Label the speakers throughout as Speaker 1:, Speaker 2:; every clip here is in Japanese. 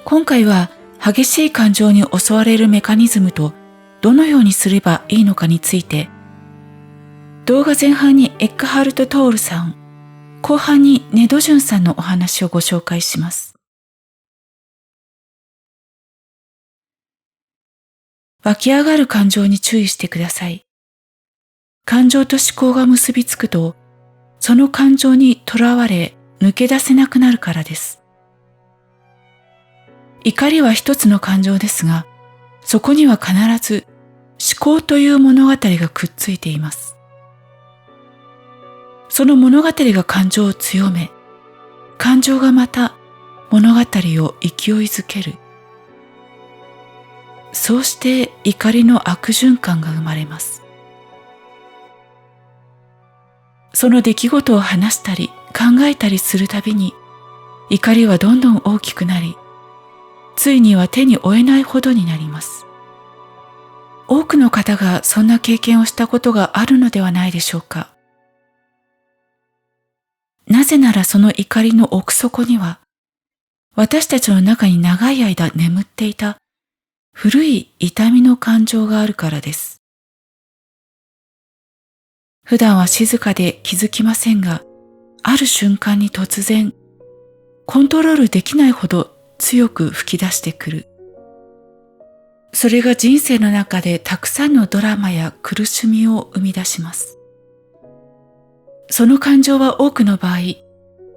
Speaker 1: 今回は激しい感情に襲われるメカニズムとどのようにすればいいのかについて、動画前半にエックハルト・トールさん、後半にネドジュンさんのお話をご紹介します。湧き上がる感情に注意してください。感情と思考が結びつくと、その感情にとらわれ抜け出せなくなるからです。怒りは一つの感情ですが、そこには必ず思考という物語がくっついています。その物語が感情を強め、感情がまた物語を勢いづける。そうして怒りの悪循環が生まれます。その出来事を話したり考えたりするたびに、怒りはどんどん大きくなり、ついには手に負えないほどになります。多くの方がそんな経験をしたことがあるのではないでしょうか。なぜならその怒りの奥底には、私たちの中に長い間眠っていた古い痛みの感情があるからです。普段は静かで気づきませんが、ある瞬間に突然、コントロールできないほど強く吹き出してくる。それが人生の中でたくさんのドラマや苦しみを生み出します。その感情は多くの場合、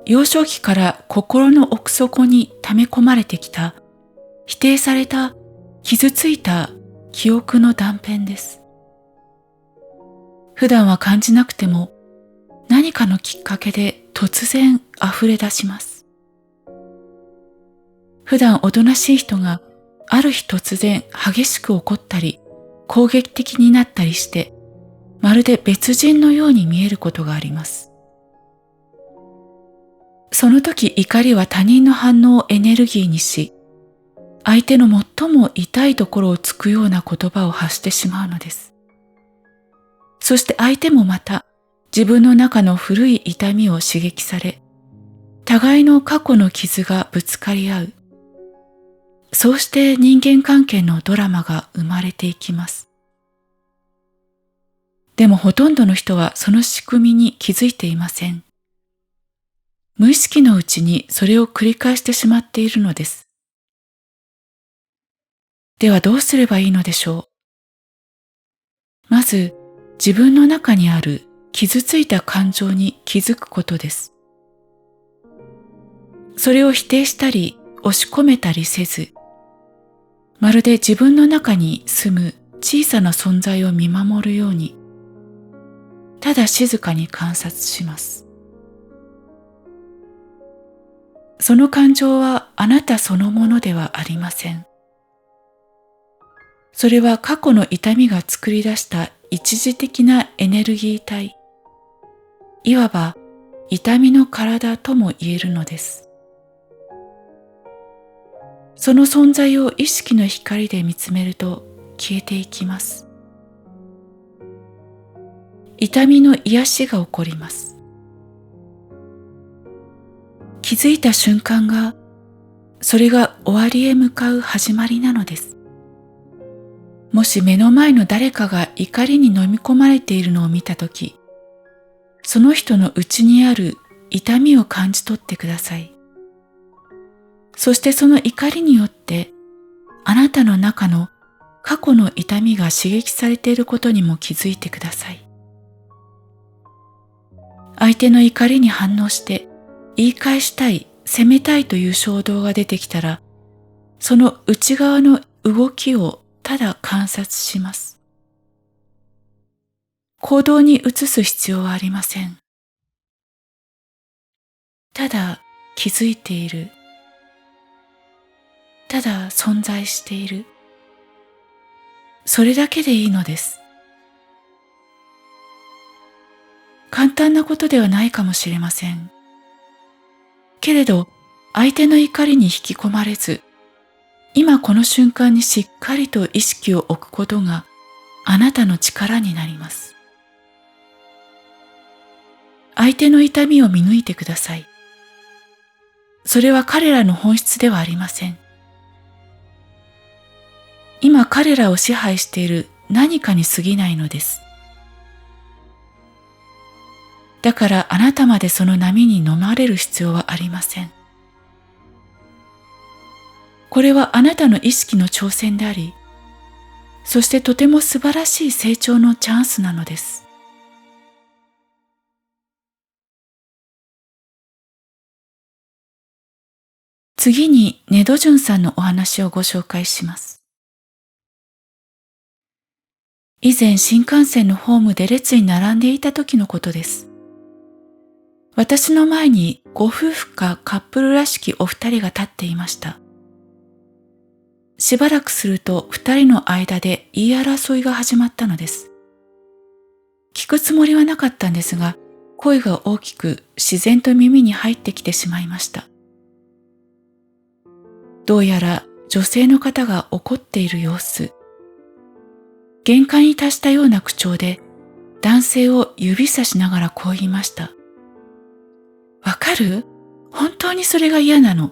Speaker 1: 幼少期から心の奥底に溜め込まれてきた、否定された、傷ついた記憶の断片です。普段は感じなくても、何かのきっかけで突然溢れ出します。普段おとなしい人がある日突然激しく怒ったり攻撃的になったりしてまるで別人のように見えることがあります。その時怒りは他人の反応をエネルギーにし相手の最も痛いところを突くような言葉を発してしまうのです。そして相手もまた自分の中の古い痛みを刺激され互いの過去の傷がぶつかり合う。そうして人間関係のドラマが生まれていきます。でもほとんどの人はその仕組みに気づいていません。無意識のうちにそれを繰り返してしまっているのです。ではどうすればいいのでしょう。まず自分の中にある傷ついた感情に気づくことです。それを否定したり押し込めたりせず、まるで自分の中に住む小さな存在を見守るように、ただ静かに観察します。その感情はあなたそのものではありません。それは過去の痛みが作り出した一時的なエネルギー体、いわば痛みの体とも言えるのです。その存在を意識の光で見つめると消えていきます。痛みの癒しが起こります。気づいた瞬間が、それが終わりへ向かう始まりなのです。もし目の前の誰かが怒りに飲み込まれているのを見たとき、その人の内にある痛みを感じ取ってください。そしてその怒りによって、あなたの中の過去の痛みが刺激されていることにも気づいてください。相手の怒りに反応して言い返したい、責めたいという衝動が出てきたら、その内側の動きをただ観察します。行動に移す必要はありません。ただ気づいている。ただ存在している。それだけでいいのです。簡単なことではないかもしれません。けれど、相手の怒りに引き込まれず、今この瞬間にしっかりと意識を置くことがあなたの力になります。相手の痛みを見抜いてください。それは彼らの本質ではありません。今彼らを支配している何かに過ぎないのです。だからあなたまでその波に飲まれる必要はありません。これはあなたの意識の挑戦であり、そしてとても素晴らしい成長のチャンスなのです。次にネドジュンさんのお話をご紹介します。以前新幹線のホームで列に並んでいた時のことです。私の前にご夫婦かカップルらしきお二人が立っていました。しばらくすると二人の間で言い争いが始まったのです。聞くつもりはなかったんですが、声が大きく自然と耳に入ってきてしまいました。どうやら女性の方が怒っている様子。限界に達したような口調で男性を指さしながらこう言いました。わかる？本当にそれが嫌なの。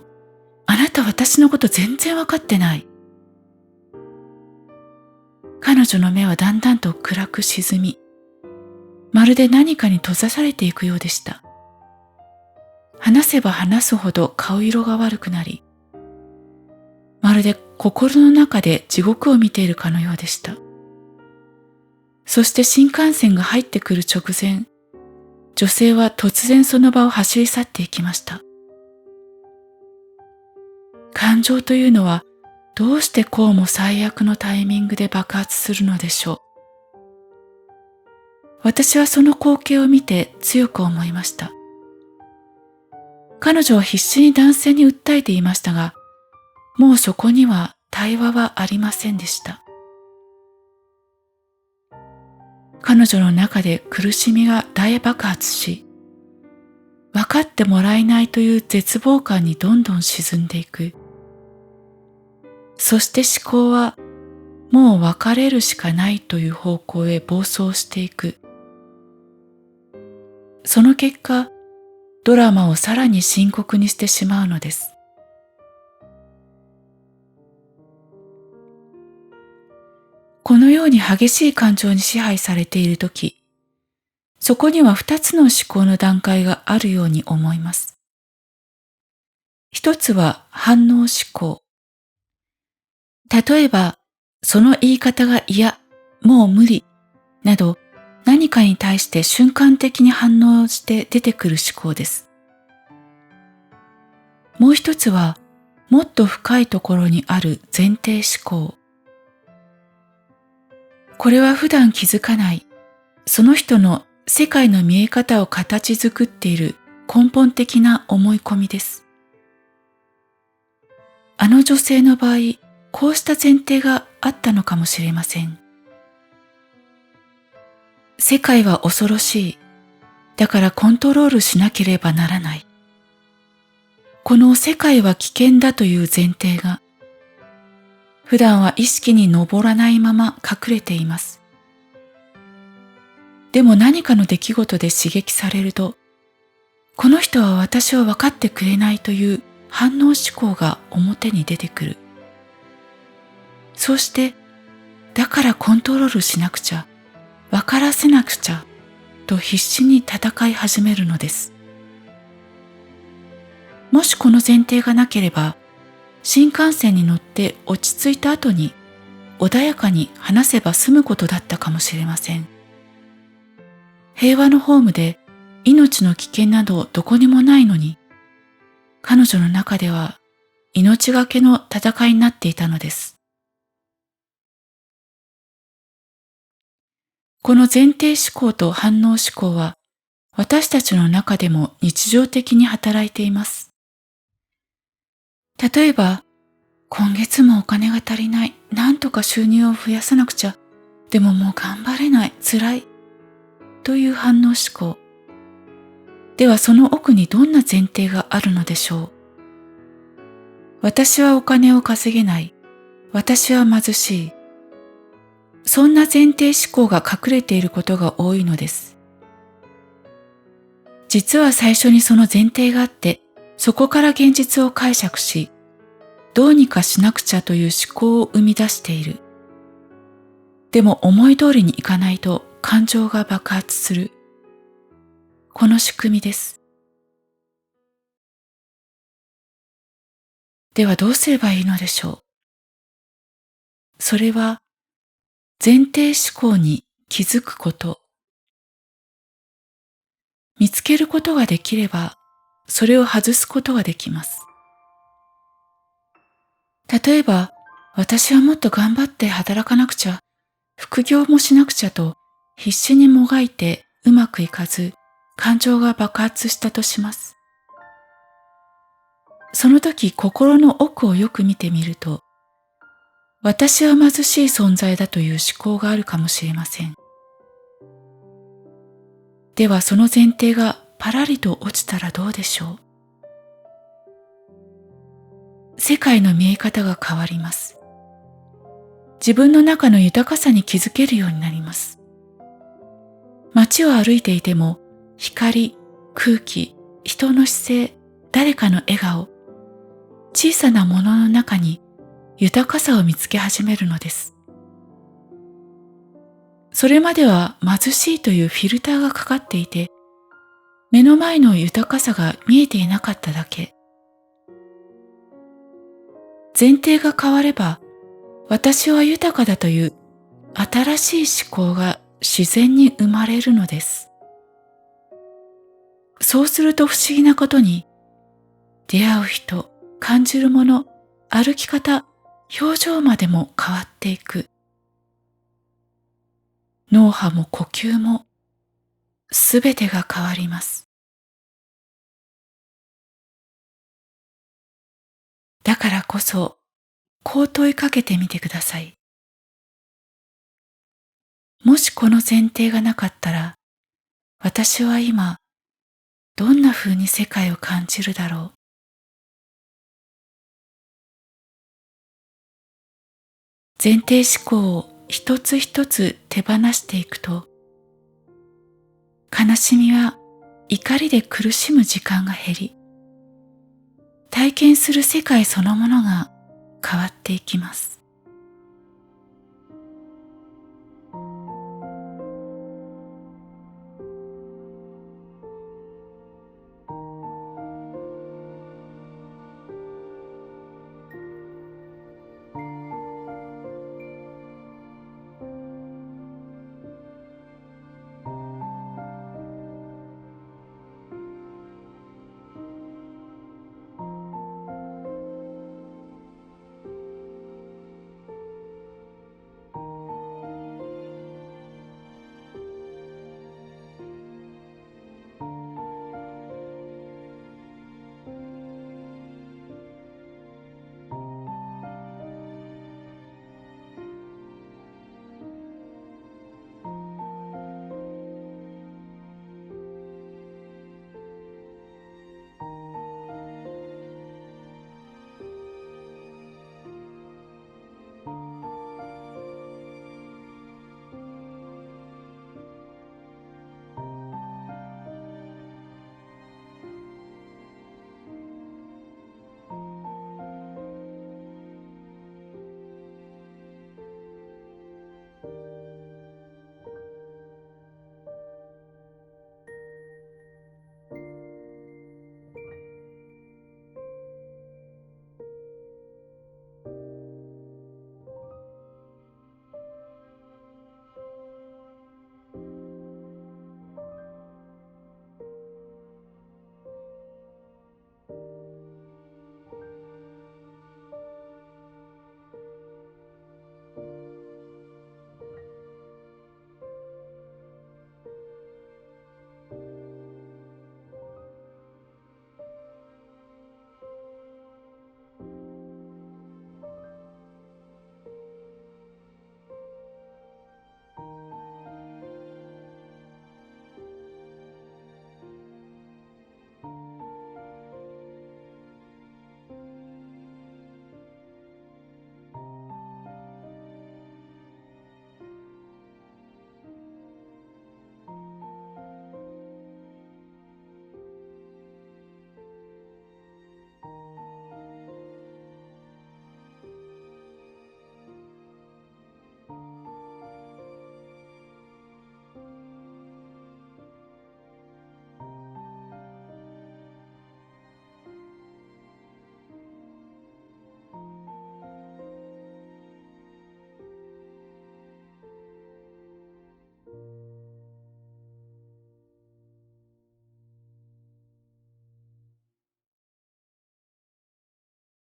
Speaker 1: あなた私のこと全然わかってない。彼女の目はだんだんと暗く沈み、まるで何かに閉ざされていくようでした。話せば話すほど顔色が悪くなり、まるで心の中で地獄を見ているかのようでした。そして新幹線が入ってくる直前、女性は突然その場を走り去っていきました。感情というのはどうしてこうも最悪のタイミングで爆発するのでしょう。私はその光景を見て強く思いました。彼女は必死に男性に訴えていましたが、もうそこには対話はありませんでした。彼女の中で苦しみが大爆発し、分かってもらえないという絶望感にどんどん沈んでいく。そして思考はもう別れるしかないという方向へ暴走していく。その結果、ドラマをさらに深刻にしてしまうのです。このように激しい感情に支配されているとき、そこには2つの思考の段階があるように思います。一つは反応思考。例えば、その言い方が嫌、もう無理、など何かに対して瞬間的に反応して出てくる思考です。もう一つは、もっと深いところにある前提思考。これは普段気づかない、その人の世界の見え方を形作っている根本的な思い込みです。あの女性の場合、こうした前提があったのかもしれません。世界は恐ろしい。だからコントロールしなければならない。この世界は危険だという前提が、普段は意識に上らないまま隠れています。でも何かの出来事で刺激されると、この人は私を分かってくれないという反応思考が表に出てくる。そうして、だからコントロールしなくちゃ、分からせなくちゃ、と必死に戦い始めるのです。もしこの前提がなければ、新幹線に乗って落ち着いた後に穏やかに話せば済むことだったかもしれません。平和のホームで命の危険などどこにもないのに、彼女の中では命がけの戦いになっていたのです。この前提思考と反応思考は私たちの中でも日常的に働いています。例えば、今月もお金が足りない、なんとか収入を増やさなくちゃ、でももう頑張れない、辛い、という反応思考。ではその奥にどんな前提があるのでしょう。私はお金を稼げない、私は貧しい。そんな前提思考が隠れていることが多いのです。実は最初にその前提があって、そこから現実を解釈し、どうにかしなくちゃという思考を生み出している。でも思い通りにいかないと感情が爆発する。この仕組みです。ではどうすればいいのでしょう。それは前提思考に気づくこと。見つけることができれば、それを外すことができます。例えば、私はもっと頑張って働かなくちゃ、副業もしなくちゃと必死にもがいてうまくいかず、感情が爆発したとします。その時心の奥をよく見てみると、私は貧しい存在だという思考があるかもしれません。ではその前提がパラリと落ちたらどうでしょう。世界の見え方が変わります。自分の中の豊かさに気づけるようになります。街を歩いていても、光、空気、人の姿勢、誰かの笑顔、小さなものの中に豊かさを見つけ始めるのです。それまでは貧しいというフィルターがかかっていて、目の前の豊かさが見えていなかっただけ。前提が変われば、私は豊かだという新しい思考が自然に生まれるのです。そうすると不思議なことに、出会う人、感じるもの、歩き方、表情までも変わっていく。脳波も呼吸も、すべてが変わります。だからこそ、こう問いかけてみてください。もしこの前提がなかったら、私は今、どんな風に世界を感じるだろう。前提思考を一つ一つ手放していくと、悲しみは怒りで苦しむ時間が減り、体験する世界そのものが変わっていきます。